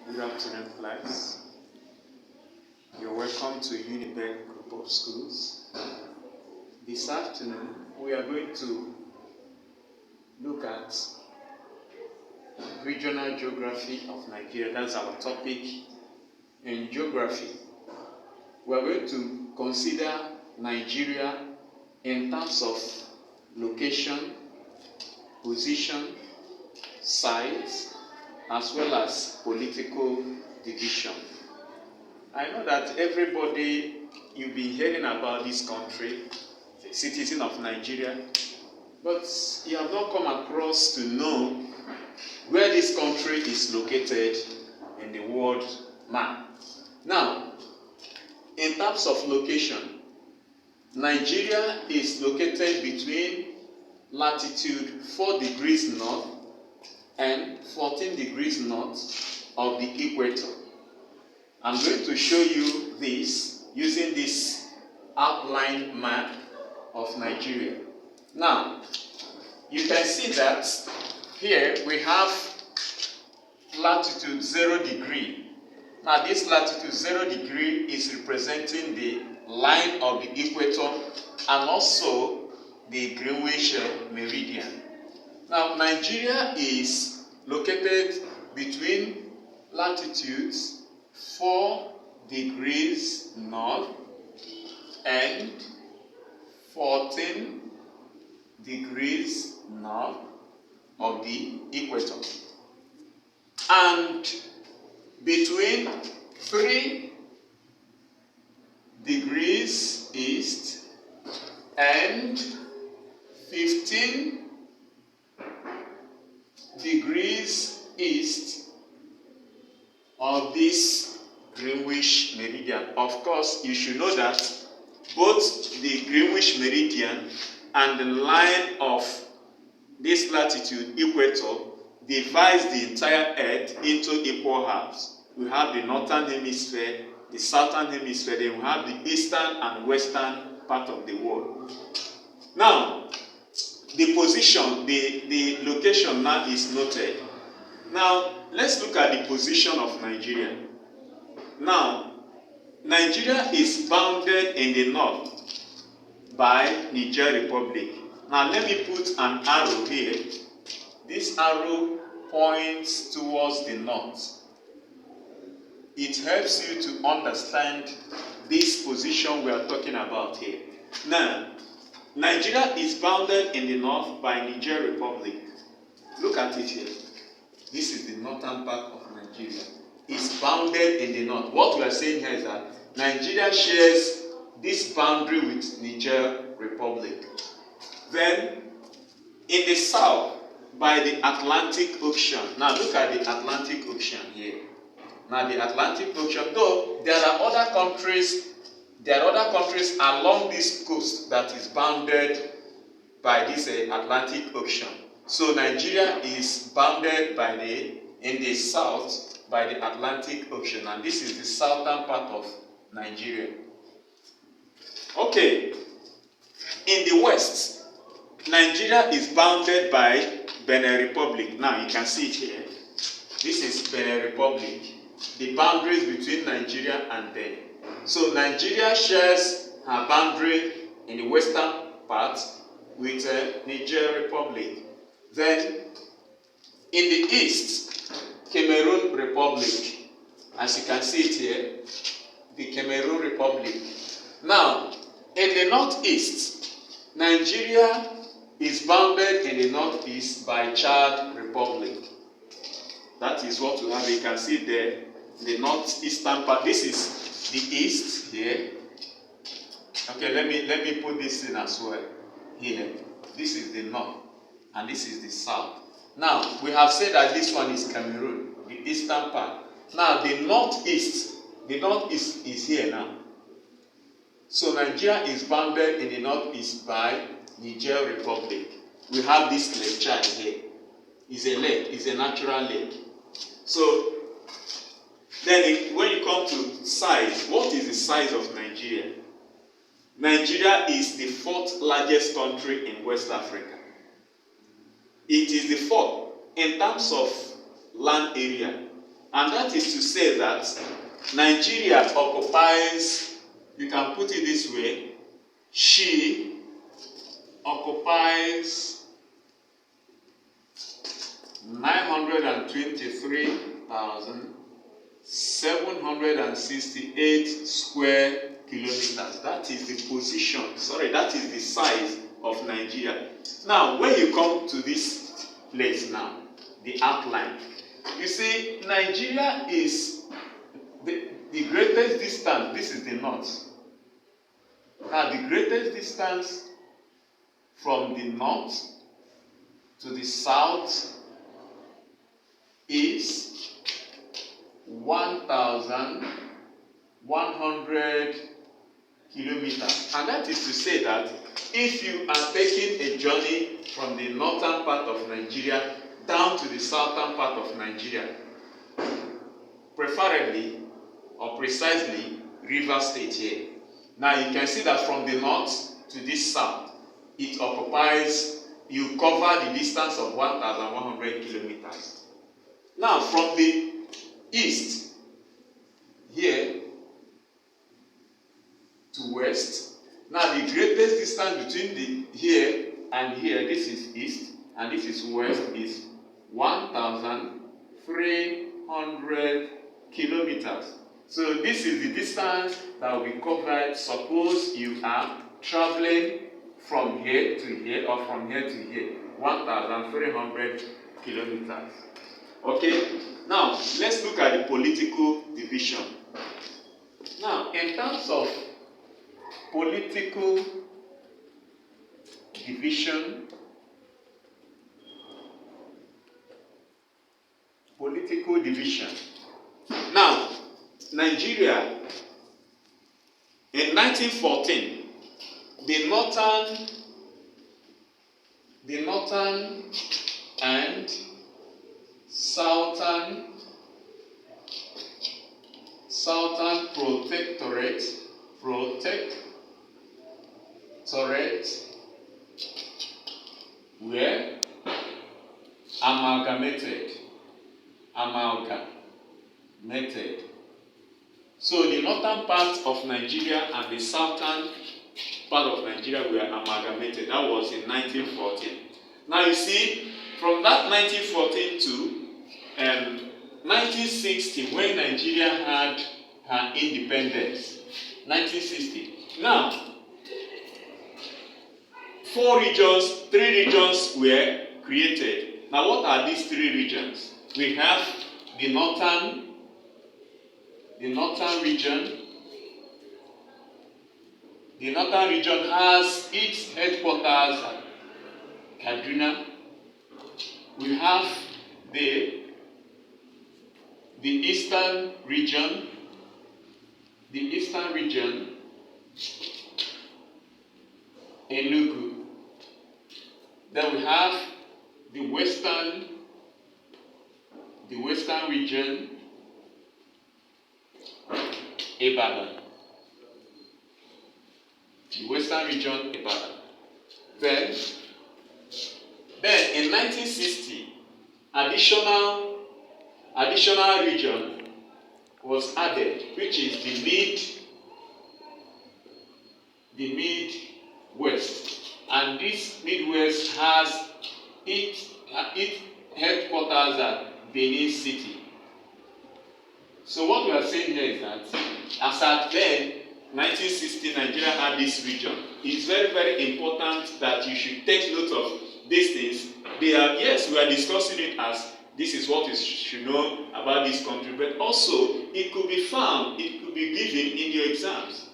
Good afternoon, class. You're welcome to Unibek Group of Schools. This afternoon, we are going to look at regional geography of Nigeria. That's our topic in geography. We are going to consider Nigeria in terms of location, position, size, as well as political division. I know that everybody, you've been hearing about this country, the citizen of Nigeria, but you have not come across to know where this country is located in the world map. Now, in terms of location, Nigeria is located between latitude 4 degrees north and 14 degrees north of the equator. I'm going to show you this using this outline map of Nigeria. Now, you can see that here we have latitude 0 degree. Now, this latitude 0 degree is representing the line of the equator and also the Greenwich meridian. Now, Nigeria is located between latitudes 4 degrees north and 14 degrees north of the equator, and between 3 degrees east and 15 degrees east of this Greenwich meridian. Of course, you should know that both the Greenwich meridian and the line of this latitude equator divides the entire earth into equal halves. We have the northern hemisphere, the southern hemisphere, then we have the eastern and western part of the world. Now, the position, the location now is noted. Now, let's look at the position of Nigeria. Now, Nigeria is bounded in the north by Niger Republic. Now, let me put an arrow here. This arrow points towards the north. It helps you to understand this position we are talking about here. Now, Nigeria is bounded in the north by Niger Republic. Look at it here. This is the northern part of Nigeria. It's bounded in the north. What we are saying here is that Nigeria shares this boundary with Niger Republic. Then, in the south, by the Atlantic Ocean. Now, look at the Atlantic Ocean here. Now, the Atlantic Ocean, though there are other countries along this coast that is bounded by this Atlantic Ocean. So Nigeria is bounded in the south by the Atlantic Ocean, and this is the southern part of Nigeria. Okay, in the west, Nigeria is bounded by Benin Republic. Now you can see it here. This is Benin Republic. The boundaries between Nigeria and Benin. So Nigeria shares her boundary in the western part with Niger Republic. Then, in the east, Cameroon Republic. As you can see it here, the Cameroon Republic. Now, in the northeast, Nigeria is bounded in the northeast by Chad Republic. That is what we have. You can see there, the northeastern part. This is the east here. Okay, let me put this in as well. Here, this is the north, and this is the south. Now, we have said that this one is Cameroon, the eastern part. Now, the northeast is here now. So, Nigeria is bounded in the northeast by Niger Republic. We have this Lake Chad here. It's a lake, it's a natural lake. So, then when you come to size, what is the size of Nigeria? Nigeria is the 4th largest country in West Africa. It is the 4th in terms of land area. And that is to say that Nigeria occupies, you can put it this way, she occupies 923,768 square kilometers. That is the position, that is the size of Nigeria. Now, when you come to this place now, the outline, you see, Nigeria is the greatest distance. This is the north. Now, the greatest distance from the north to the south is 1,100 kilometers. And that is to say that if you are taking a journey from the northern part of Nigeria down to the southern part of Nigeria, preferably or precisely River State here. Now you can see that from the north to this south, it occupies, you cover the distance of 1,100 kilometers. Now from the east here to west, now the greatest distance between the here and here, this is east and this is west, is 1,300 kilometers. So this is the distance that will be covered. Suppose you are traveling from here to here or from here to here, 1,300 kilometers. Okay, now let's look at the political division. Now, in terms of political division, now, Nigeria, in 1914, the northern and southern protectorate were amalgamated. So the northern part of Nigeria and the southern part of Nigeria were amalgamated. That was in 1914. Now you see, from that 1914 to 1960, when Nigeria had her independence, 1960. Now, three regions were created. Now, what are these three regions? We have the northern region. The northern region has its headquarters at Kaduna. We have the eastern region. Enugu. Then we have the western region, Ibadan. Then in 1960, additional region was added, which is the Midwest. And this Midwest has its headquarters at Benin City. So what we are saying here is that as at then, 1960, Nigeria had this region. It's very, very important that you should take note of these things. Yes, we are discussing it as this is what you should know about this country, but also it could be found, it could be given in your exams.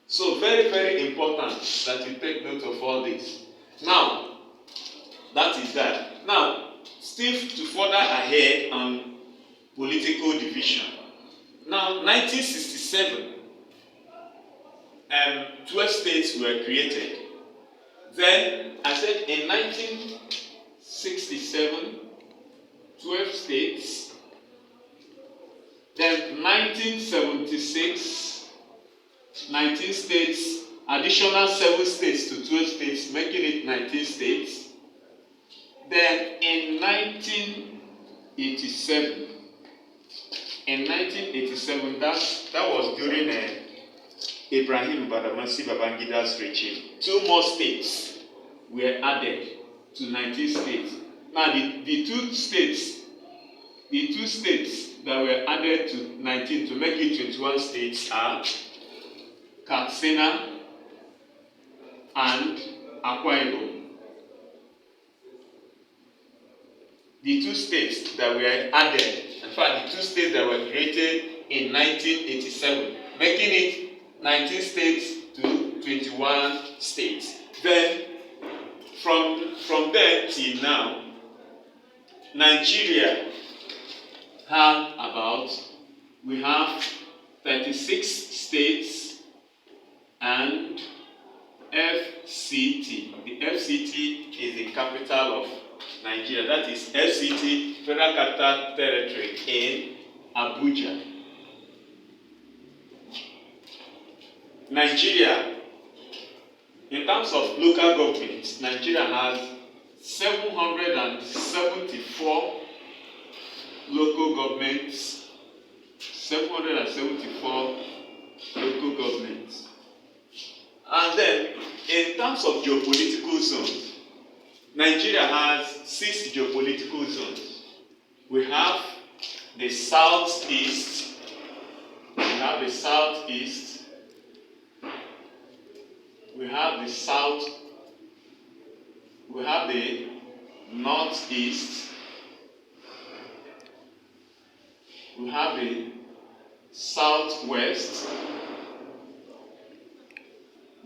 So very, very important that you take note of all this. Now, that is that. Now, still to further ahead on political division. Now, 1967, 12 states were created. Then, I said in 1967, 12 states. Then 1976, 19 states, additional 7 states to 12 states, making it 19 states. Then in 1987, In 1987, that was during Ibrahim Badamasi Babangida's regime. 2 more states were added to 19 states. Now, the two states that were added to 19 to make it 21 states are Katsina and Akwa Ibom. The 2 states that were added, in fact, the 2 states that were created in 1987, making it 19 states to 21 states. Then, from then till now, Nigeria we have 36 states and FCT. The FCT is the capital of Nigeria. That is FCT, Federal Capital Territory, in Abuja. Nigeria, in terms of local government, Nigeria has 774 local governments. 774 local governments. And then, in terms of geopolitical zones, Nigeria has 6 geopolitical zones. We have the southeast, we have the northeast, we have the southwest,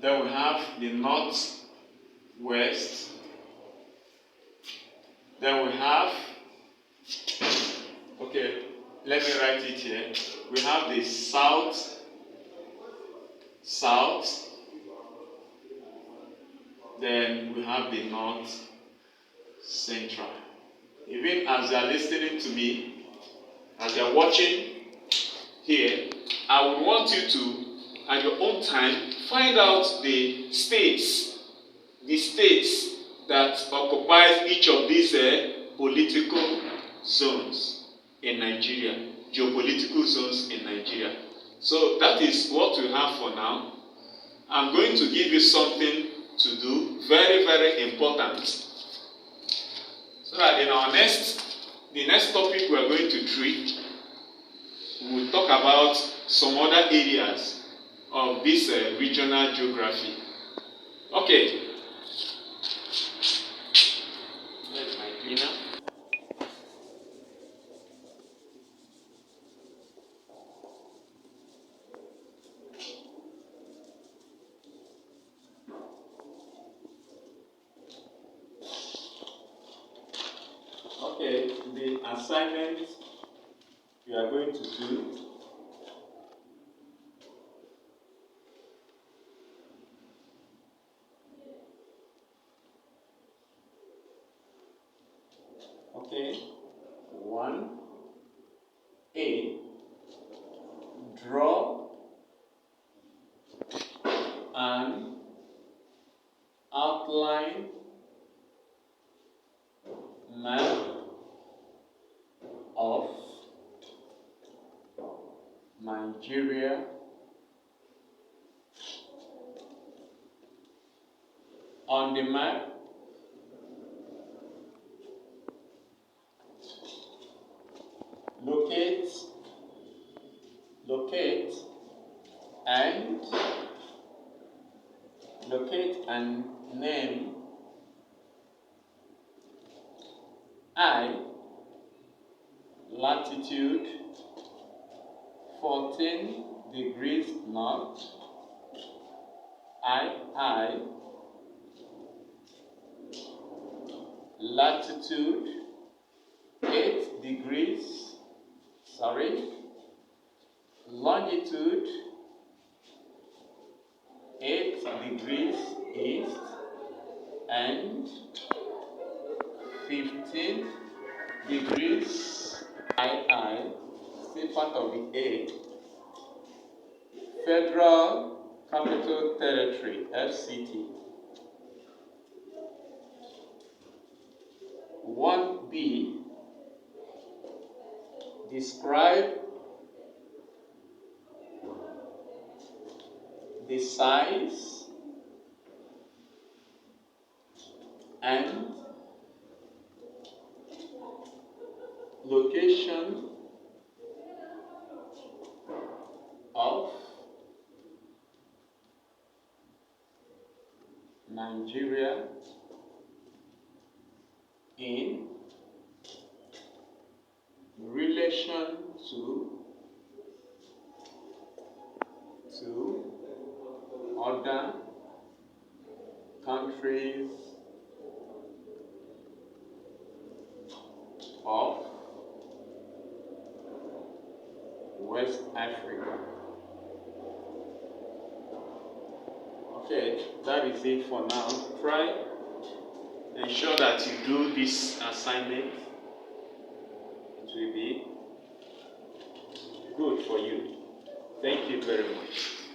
then we have the northwest, then we have, okay, let me write it here. We have the south, then we have the north central. Even as you are listening to me, as you are watching here, I would want you to, at your own time, find out the states that occupies each of these political zones in Nigeria, geopolitical zones in Nigeria. So that is what we have for now. I'm going to give you something to do, very, very important, so that in the next topic we are going to treat, we will talk about some other areas of this regional geography. Okay. There's my cleaner. Okay, the assignment we are going to do . Okay, 1A, draw an outline map of Nigeria on the map. Locate and name I, latitude 14 degrees north, I, latitude 8 degrees, longitude 8 degrees east and 15 degrees II, still part of the A, Federal Capital Territory, FCT. 1B, describe the size and location of Nigeria in relation to other countries of West Africa. Okay, that is it for now. Try, ensure that you do this assignment. It will be good for you. Thank you very much.